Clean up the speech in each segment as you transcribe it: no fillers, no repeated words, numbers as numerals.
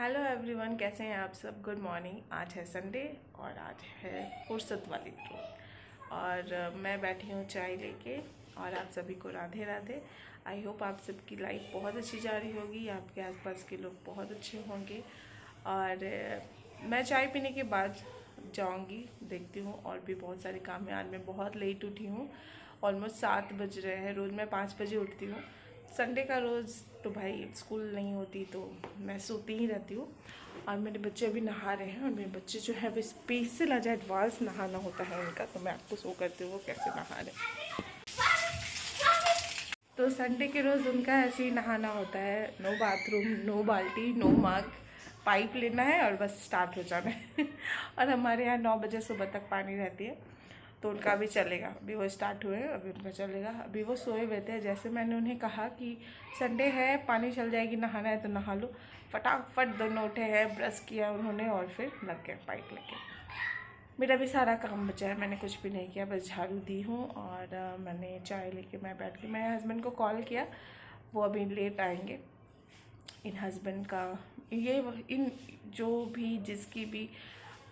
Hello everyone, कैसे हैं आप सब। Good morning. आज है संडे और आज है फुर्सत वाली रोज और मैं बैठी हूँ चाय लेके और आप सभी को राधे राधे। आई होप आप सबकी लाइफ बहुत अच्छी जा रही होगी, आपके आसपास के लोग बहुत अच्छे होंगे। और मैं चाय पीने के बाद जाऊँगी, देखती हूँ और भी बहुत सारे काम है। आज मैं बहुत लेट उठी हूँ, ऑलमोस्ट 7 बज रहे हैं। रोज़ मैं 5 बजे उठती हूँ। संडे का रोज़ तो भाई स्कूल नहीं होती तो मैं सोती ही रहती हूँ। और मेरे बच्चे अभी नहा रहे हैं और मेरे बच्चे जो है वो स्पेशल आज एडवांस नहाना होता है उनका, तो मैं आपको शो करती हूँ वो कैसे नहा रहे हैं। तो संडे के रोज़ उनका ऐसे ही नहाना होता है। नो बाथरूम, नो बाल्टी, नो मग, पाइप लेना है और बस स्टार्ट हो जाना है। और हमारे यहाँ 9 बजे सुबह तक पानी रहती है, तो उनका अभी चलेगा। अभी वो स्टार्ट हुए हैं, अभी उनका चलेगा। अभी वो सोए हुए थे, जैसे मैंने उन्हें कहा कि संडे है, पानी चल जाएगी, नहाना है तो नहा लो, फटाफट दोनों उठे हैं, ब्रश किया उन्होंने और फिर लग गए पाइप लेके। मेरा भी सारा काम बचा है, मैंने कुछ भी नहीं किया, बस झाड़ू दी हूँ और मैंने चाय लेके मैं बैठ गई। मैंने हस्बैंड को कॉल किया, वो अभी लेट आएंगे। इन हस्बैंड का इन जो भी जिसकी भी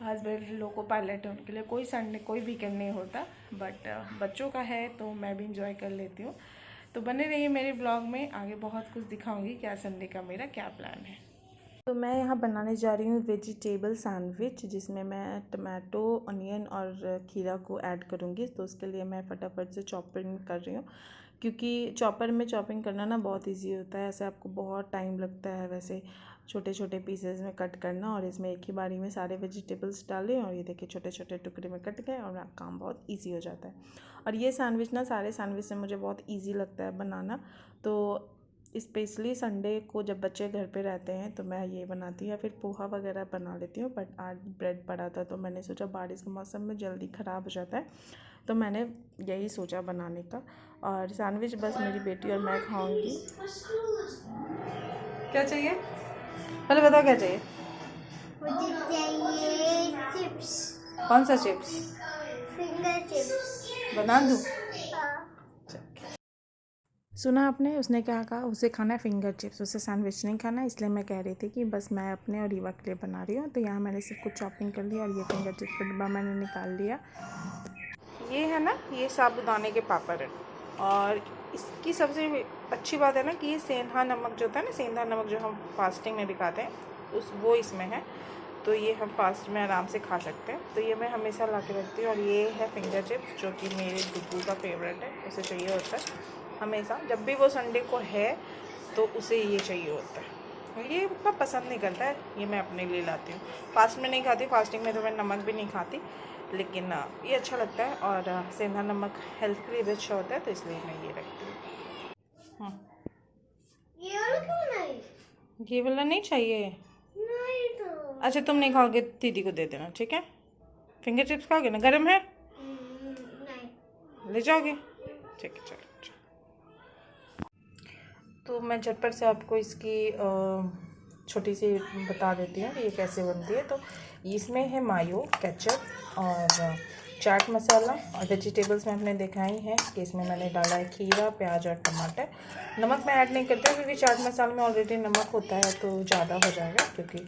हस्बैंड लोको पायलट है उनके लिए कोई संडे कोई वीकेंड नहीं होता, बट बच्चों का है तो मैं भी इंजॉय कर लेती हूँ। तो बने रहिए मेरे ब्लॉग में, आगे बहुत कुछ दिखाऊंगी क्या संडे का मेरा क्या प्लान है। तो मैं यहाँ बनाने जा रही हूँ वेजिटेबल सैंडविच, जिसमें मैं टमाटो, अनियन और खीरा को ऐड करूँगी। तो उसके लिए मैं फटाफट से चॉपिंग कर रही हूँ, क्योंकि चॉपर में चॉपिंग करना ना बहुत इजी होता है। ऐसे आपको बहुत टाइम लगता है वैसे छोटे छोटे पीसेस में कट करना, और इसमें एक ही बारी में सारे वेजिटेबल्स डालें और ये देखिए छोटे छोटे टुकड़े में कट गए और काम बहुत ईजी हो जाता है। और ये सैंडविच ना सारे सैंडविच से मुझे बहुत ईजी लगता है बनाना। तो स्पेशली संडे को जब बच्चे घर पे रहते हैं तो मैं ये बनाती हूँ, या फिर पोहा वगैरह बना लेती हूँ। बट आज ब्रेड पड़ा था तो मैंने सोचा बारिश के मौसम में जल्दी ख़राब हो जाता है, तो मैंने यही सोचा बनाने का। और सैंडविच बस मेरी बेटी और मैं खाऊंगी। क्या चाहिए पहले बताओ, क्या चाहिए? मुझे चाहिए चिप्स। कौन सा चिप्स? Finger chips. बना दूँ? हाँ। सुना आपने, उसने क्या कहा? उसे खाना है फिंगर चिप्स, उसे सैंडविच नहीं खाना। इसलिए मैं कह रही थी कि बस मैं अपने और रीवा के लिए बना रही हूँ। तो यहाँ मैंने सब कुछ चॉपिंग कर लिया और ये फिंगर चिप्स का डिब्बा मैंने निकाल लिया। ये है ना, ये साबुदाने के पापड़ है। और इसकी सबसे अच्छी बात है ना कि ये सेंधा नमक जो होता है ना, सेंधा नमक जो हम फास्टिंग में भी खाते हैं वो इसमें है। तो ये हम फास्ट में आराम से खा सकते हैं। तो ये मैं हमेशा ला के रखती हूँ। और ये है फिंगर चिप्स, जो कि मेरे डुब्बू का फेवरेट है, उसे चाहिए होता है हमेशा। जब भी वो संडे को है तो उसे ये चाहिए होता है। ये उतना पसंद नहीं करता है, ये मैं अपने लिए लाती हूँ। फास्ट में नहीं खाती, फास्टिंग में तो मैं नमक भी नहीं खाती, लेकिन ये अच्छा लगता है। और सेंधा नमक हेल्थ के लिए भी अच्छा होता है, तो इसलिए मैं ये रखती हूँ। ये वाला क्यों नहीं? ये वाला नहीं चाहिए? नहीं तो। अच्छा, तुम नहीं खाओगे, दीदी को दे देना, ठीक है? फिंगर चिप्स खाओगे ना? गर्म है? नहीं। ले जाओगे? ठीक है, चलो। तो मैं झटपट से आपको इसकी छोटी सी बता देती हूँ कि ये कैसे बनती है। तो इसमें है मायो, केचप और चाट मसाला, और वेजिटेबल्स में आपने देखा ही है कि इसमें मैंने डाला है खीरा, प्याज और टमाटर। नमक मैं ऐड नहीं करती हूँ, क्योंकि चाट मसाले में ऑलरेडी नमक होता है तो ज़्यादा हो जाएगा, क्योंकि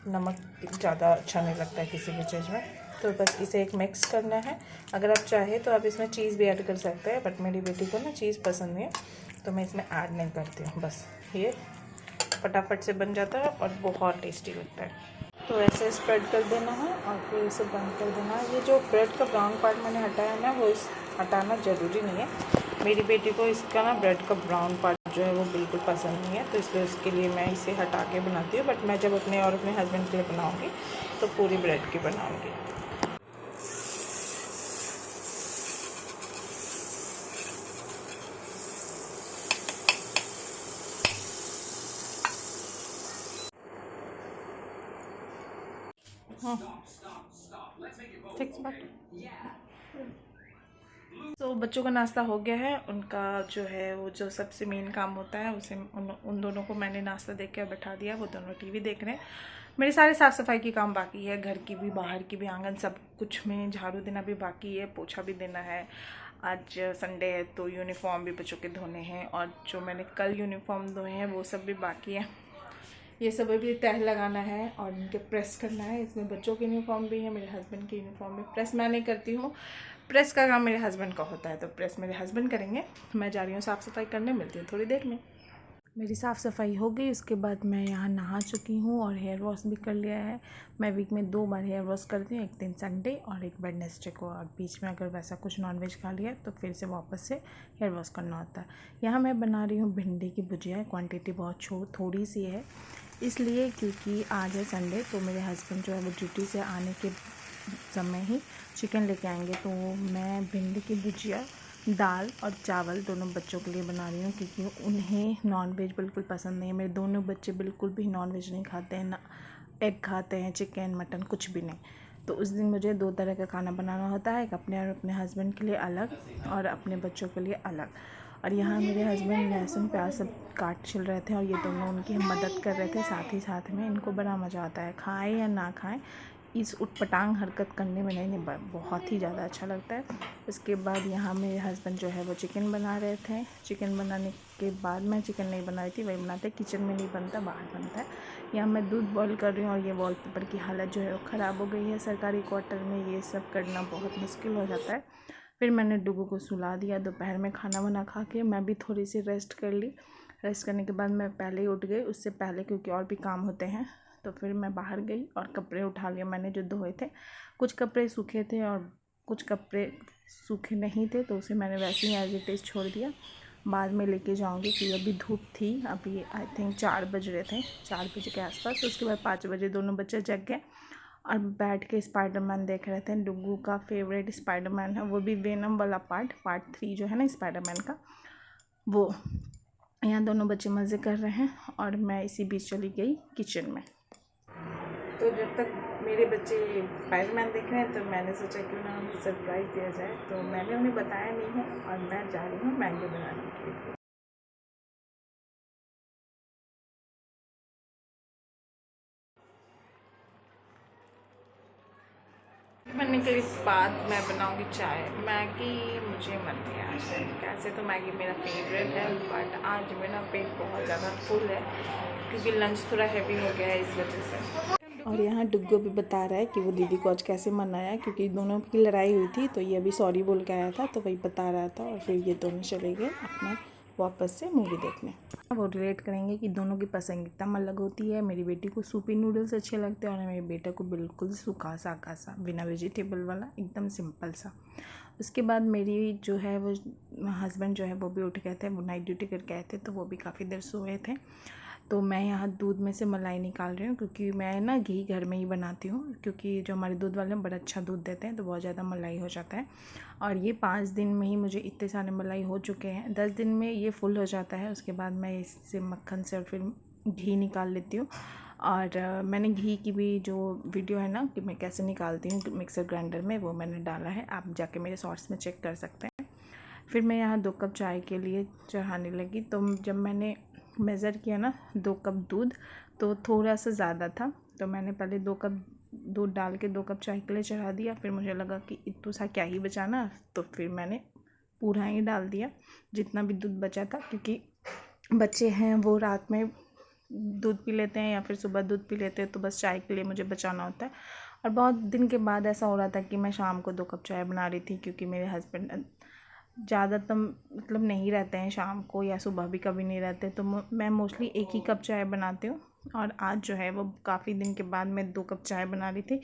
नमक ज़्यादा अच्छा नहीं लगता है किसी भी चीज़ में। तो बस इसे एक मिक्स करना है। अगर आप चाहे तो आप इसमें चीज़ भी ऐड कर सकते हैं, बट मेरी बेटी को ना चीज़ पसंद नहीं है तो मैं इसमें ऐड नहीं करती हूँ। बस ये फटाफट से बन जाता है और बहुत टेस्टी लगता है। तो ऐसे स्प्रेड कर देना है और फिर इसे बंद कर देना है। ये जो ब्रेड का ब्राउन पार्ट मैंने हटाया ना, वो हटाना ज़रूरी नहीं है। मेरी बेटी को इसका ना ब्रेड का ब्राउन पार्ट जो है वो बिल्कुल पसंद नहीं है, तो इसलिए उसके लिए मैं इसे हटा के बनाती हूँ। बट मैं जब अपने और अपने हस्बैंड के लिए बनाऊँगी तो पूरी ब्रेड की बनाऊँगी। तो बच्चों का नाश्ता हो गया है। उनका जो है वो जो सबसे मेन काम होता है उसे उन दोनों को मैंने नाश्ता दे के बैठा दिया। वो दोनों टीवी देख रहे हैं। मेरे सारे साफ़ सफाई की काम बाकी है, घर की भी, बाहर की भी, आंगन सब कुछ में झाड़ू देना भी बाकी है, पोछा भी देना है। आज संडे है तो यूनिफॉर्म भी बच्चों के धोने हैं, और जो मैंने कल यूनिफॉर्म धोए हैं वो सब भी बाकी है। ये सब अभी तह लगाना है और इनके प्रेस करना है। इसमें बच्चों की यूनिफॉर्म भी है, मेरे हस्बैंड की यूनिफॉर्म भी। प्रेस मैं नहीं करती हूँ, प्रेस का काम मेरे हस्बैंड का होता है, तो प्रेस मेरे हस्बैंड करेंगे। मैं जा रही हूँ साफ़ सफाई करने, मिलती हूँ थोड़ी देर में। मेरी साफ़ सफाई हो गई, उसके बाद मैं यहाँ नहा चुकी हूँ और हेयर वॉश भी कर लिया है। मैं वीक में 2 बार हेयर वॉश करती हूँ, एक दिन संडे और एक वेडनेसडे को। और बीच में अगर वैसा कुछ नॉनवेज खा लिया तो फिर से वापस से हेयर वॉश करना होता है। यहाँ मैं बना रही हूँ भिंडी की भुजिया। क्वांटिटी बहुत थोड़ी सी है, इसलिए क्योंकि आज है संडे, तो मेरे हस्बैंड जो है वो ड्यूटी से आने के समय ही चिकन लेके आएंगे। तो मैं भिंडी की भुजिया, दाल और चावल दोनों बच्चों के लिए बना रही हूँ, क्योंकि उन्हें नॉनवेज बिल्कुल पसंद नहीं है। मेरे दोनों बच्चे बिल्कुल भी नॉनवेज नहीं खाते हैं, ना एग खाते हैं, चिकन मटन कुछ भी नहीं। तो उस दिन मुझे 2 तरह का खाना बनाना होता है, एक अपने और अपने हस्बैंड के लिए अलग और अपने बच्चों के लिए अलग। और यहाँ मेरे हस्बैंड लहसुन प्याज सब काट छिल रहे थे और ये दोनों उनकी मदद कर रहे थे साथ ही साथ में। इनको बड़ा मज़ा आता है, खाएं या ना खाएं, इस उटपटांग हरकत करने में नहीं बहुत ही ज़्यादा अच्छा लगता है। उसके बाद यहाँ मेरे हस्बैंड जो है वो चिकन बना रहे थे। चिकन बनाने के बाद, मैं चिकन नहीं बना रही थी, वही बनाते, किचन में नहीं बनता, बाहर बनता है। यहाँ मैं दूध बॉईल कर रही हूँ और ये वॉलपेपर की हालत जो है वो ख़राब हो गई है। सरकारी क्वार्टर में ये सब करना बहुत मुश्किल हो जाता है। फिर मैंने डुगू को सुला दिया। दोपहर में खाना वाना खा के मैं भी थोड़ी सी रेस्ट कर ली। रेस्ट करने के बाद मैं पहले ही उठ गई, उससे पहले क्योंकि और भी काम होते हैं। तो फिर मैं बाहर गई और कपड़े उठा लिए मैंने जो धोए थे। कुछ कपड़े सूखे थे और कुछ कपड़े सूखे नहीं थे, तो उसे मैंने वैसे ही एज इट इज़ छोड़ दिया। बाद में लेके जाऊंगी, क्योंकि अभी धूप थी। अभी आई थिंक 4 बज रहे थे, 4 बजे के आसपास। उसके बाद 5 बजे दोनों बच्चे जग गए और बैठ के स्पाइडरमैन देख रहे थे। डुगू का फेवरेट स्पाइडरमैन है, वो भी वेनम वाला पार्ट 3 जो है ना स्पाइडरमैन का, वो। यहाँ दोनों बच्चे मज़े कर रहे हैं और मैं इसी बीच चली गई किचन में। तो जब तक मेरे बच्चे स्पाइडरमैन देख रहे हैं, तो मैंने सोचा क्यों ना उन्हें सरप्राइज़ दिया जाए। तो मैंने उन्हें बताया नहीं है और मैं जा रही हूँ मैगी बनाने के लिए। बनने के बाद मैं बनाऊंगी चाय। मैगी मुझे मन नहीं आ रहा है, कैसे तो मैगी मेरा फेवरेट है, बट आज मेरा पेट बहुत ज़्यादा फुल है क्योंकि लंच थोड़ा हैवी हो गया है इस वजह से। और यहाँ डुग्गो भी बता रहा है कि वो दीदी को आज कैसे मनाया, क्योंकि दोनों की लड़ाई हुई थी, तो ये अभी सॉरी बोल के आया था, तो वही बता रहा था। और फिर ये दोनों चले गए अपना वापस से मूवी देखने। वो रिलेट करेंगे कि दोनों की पसंद एकदम अलग होती है। मेरी बेटी को सूपी नूडल्स अच्छे लगते हैं और मेरे बेटे को बिल्कुल सूखा सागा सा, बिना वेजिटेबल वाला, एकदम सिंपल सा। उसके बाद मेरी जो है वो हस्बैंड जो है वो भी उठ गए थे, वो नाइट ड्यूटी करके आए थे, तो वो भी काफ़ी देर सोए थे। तो मैं यहाँ दूध में से मलाई निकाल रही हूँ, क्योंकि मैं ना घी घर में ही बनाती हूँ, क्योंकि जो हमारे दूध वाले हैं बड़ा अच्छा दूध देते हैं, तो बहुत ज़्यादा मलाई हो जाता है। और ये 5 दिन में ही मुझे इतने सारे मलाई हो चुके हैं। 10 दिन में ये फुल हो जाता है। उसके बाद मैं इससे मक्खन से और फिर घी निकाल लेती हूँ। और मैंने घी की भी जो वीडियो है ना कि मैं कैसे निकालती हूँ मिक्सर ग्राइंडर में, वो मैंने डाला है, आप जाके मेरे शॉर्ट्स में चेक कर सकते हैं। फिर मैं यहाँ 2 कप चाय के लिए चढ़ाने लगी। तो जब मैंने मेज़र किया ना 2 कप दूध, तो थोड़ा सा ज़्यादा था, तो मैंने पहले 2 कप दूध डाल के 2 कप चाय के लिए चढ़ा दिया। फिर मुझे लगा कि इतना सा क्या ही बचाना, तो फिर मैंने पूरा ही डाल दिया जितना भी दूध बचा था, क्योंकि बच्चे हैं वो रात में दूध पी लेते हैं या फिर सुबह दूध पी लेते हैं, तो बस चाय के लिए मुझे बचाना होता है। और बहुत दिन के बाद ऐसा हो रहा था कि मैं शाम को 2 कप चाय बना रही थी, क्योंकि मेरे हस्बैंड ज़्यादातर मतलब नहीं रहते हैं शाम को, या सुबह भी कभी नहीं रहते, तो मैं मोस्टली 1 ही कप चाय बनाती हूँ। और आज जो है वो काफ़ी दिन के बाद मैं 2 कप चाय बना रही थी।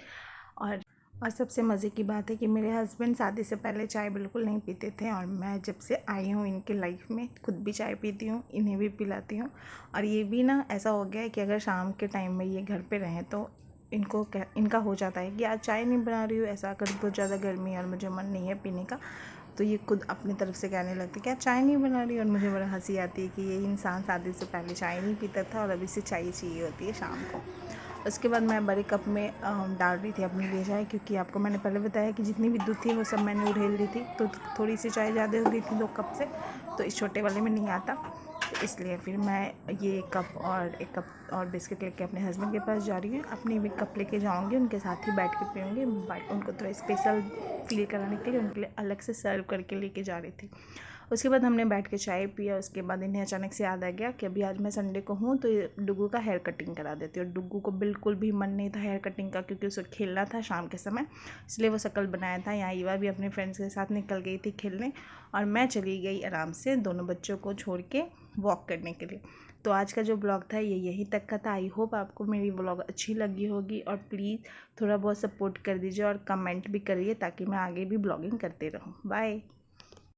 और सबसे मज़े की बात है कि मेरे हस्बैंड शादी से पहले चाय बिल्कुल नहीं पीते थे, और मैं जब से आई हूँ इनके लाइफ में खुद भी चाय पीती हूँ, इन्हें भी पिलाती हूँ। और ये भी ना ऐसा हो गया है कि अगर शाम के टाइम में ये घर पे रहें तो इनका हो जाता है कि आज चाय नहीं बना रही हूँ, ऐसा अगर बहुत ज़्यादा गर्मी और मुझे मन नहीं है पीने का, तो ये खुद अपनी तरफ से कहने लगते क्या चाय नहीं बना रही। और मुझे बड़ा हंसी आती है कि ये इंसान शादी से पहले चाय नहीं पीता था और अभी से चाय चाहिए होती है शाम को। उसके बाद मैं बड़े कप में डाल रही थी अपने लिए चाय, क्योंकि आपको मैंने पहले बताया कि जितनी भी दूध थी वो सब मैंने उड़ेल दी थी, तो थोड़ी सी चाय ज़्यादा हो गई थी 2 कप से, तो इस छोटे वाले में नहीं आता, तो इसलिए फिर मैं ये 1 कप और बिस्किट लेके अपने हस्बैंड के पास जा रही हूँ। अपनी भी कप लेके जाऊँगी, उनके साथ ही बैठ के पीऊँगी, उनको थोड़ा स्पेशल फील कराने के लिए उनके लिए अलग से सर्व करके लेके जा रही थी। उसके बाद हमने बैठ के चाय पिया। उसके बाद इन्हें अचानक से याद आ गया कि अभी आज मैं संडे को हूँ तो डुग्गू का हेयर कटिंग करा देती हूँ। और डुग्गू को बिल्कुल भी मन नहीं था हेयर कटिंग का, क्योंकि उसे खेलना था शाम के समय, इसलिए वो शकल बनाया था। यहाँ ईवा भी अपने फ्रेंड्स के साथ निकल गई थी खेलने और मैं चली गई आराम से दोनों बच्चों को छोड़ के वॉक करने के लिए। तो आज का जो ब्लॉग था ये यहीं तक का था। आई होप आपको मेरी ब्लॉग अच्छी लगी होगी और प्लीज़ थोड़ा बहुत सपोर्ट कर दीजिए और कमेंट भी करिए ताकि मैं आगे भी ब्लॉगिंग करते रहूँ। बाय।